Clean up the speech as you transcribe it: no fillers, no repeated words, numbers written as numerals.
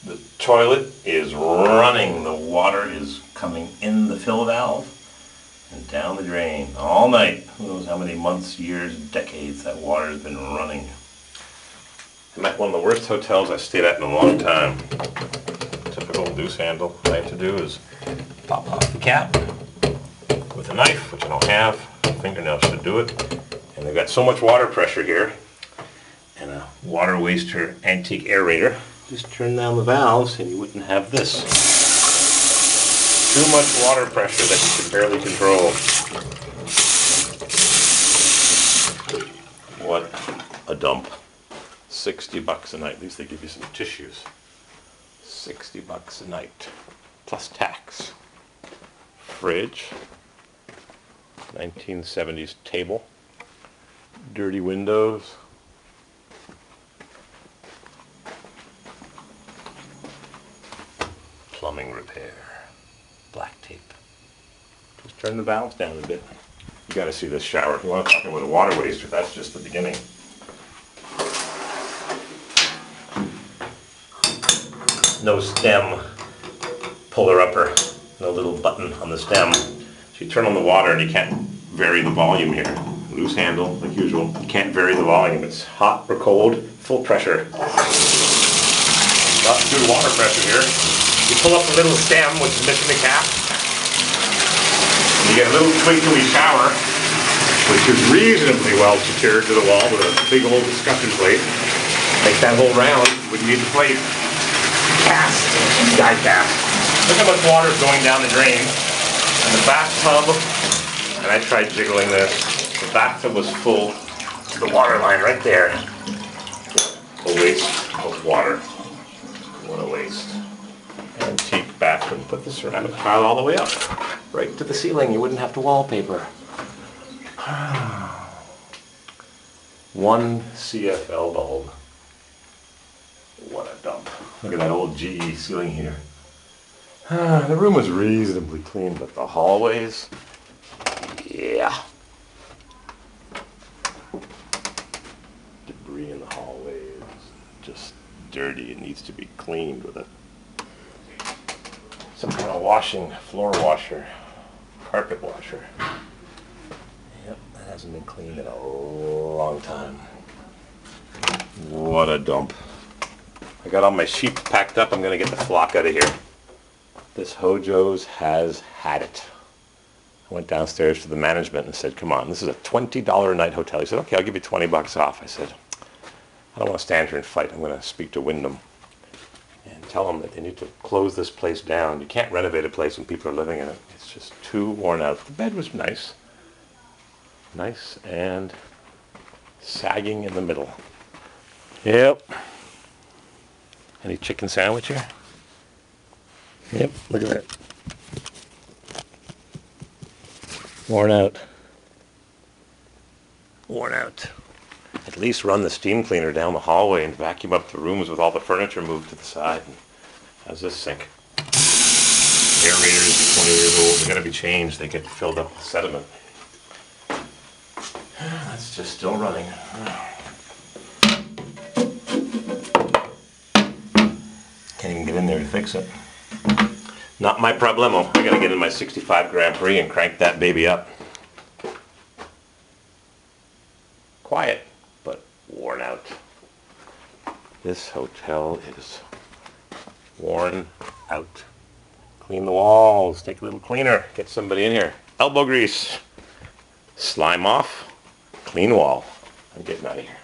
The toilet is running. The water is coming in the fill valve and down the drain all night. Who knows how many months, years, decades that water has been running. I'm at one of the worst hotels I've stayed at in a long time. Typical deuce handle. What I have to do is pop off the cap with a knife, which I don't have. Fingernails should do it. And they've got so much water pressure here, and a water waster antique aerator. Just turn down the valves and you wouldn't have this. Too much water pressure that you can barely control. What a dump. $60 a night. At least they give you some tissues. $60 a night. Plus tax. Fridge. 1970s table. Dirty windows. Plumbing repair. Black tape. Just turn the valves down a bit. You gotta see this shower. If you want to talk about a water waster, that's just the beginning. No stem puller upper. No little button on the stem. So you turn on the water and you can't vary the volume here. Loose handle, like usual. You can't vary the volume. It's hot or cold, full pressure. Not good water pressure here. You pull up the little stem, which is missing the cap. You get a little twinkly shower, which is reasonably well secured to the wall with a big old discussion plate. Make that whole round, would need the plate. Cast, die cast. Look how much water is going down the drain. And the bathtub, and I tried jiggling this, the bathtub was full to the water line right there. A waste of water. What a waste. Antique bathroom. Put the ceramic tile all the way up. Right to the ceiling. You wouldn't have to wallpaper. One CFL bulb. What a dump. Look at that old GE ceiling here. The room was reasonably clean, but the hallways, yeah. Debris in the hallways, just dirty. It needs to be cleaned with some kind of washing, floor washer, carpet washer. Yep, that hasn't been cleaned in a long time. What a dump. I got all my sheep packed up. I'm going to get the flock out of here. This HoJo's has had it. I went downstairs to the management and said, come on, this is a $20 a night hotel. He said, okay, I'll give you $20 off. I said, I don't want to stand here and fight. I'm going to speak to Wyndham and tell them that they need to close this place down. You can't renovate a place when people are living in it. It's just too worn out. The bed was nice. Nice and sagging in the middle. Yep. Any chicken sandwich here? Yep, look at that. Worn out. Worn out. At least run the steam cleaner down the hallway and vacuum up the rooms with all the furniture moved to the side. How's this sink? Aerators, 20 years old, they gotta be changed. They get filled up with sediment. That's just still running. Can't even get in there to fix it. Not my problemo. I gotta get in my 65 Grand Prix and crank that baby up. Quiet, but worn out. This hotel is worn out. Clean the walls, take a little cleaner, get somebody in here. Elbow grease, slime off, clean wall. I'm getting out of here.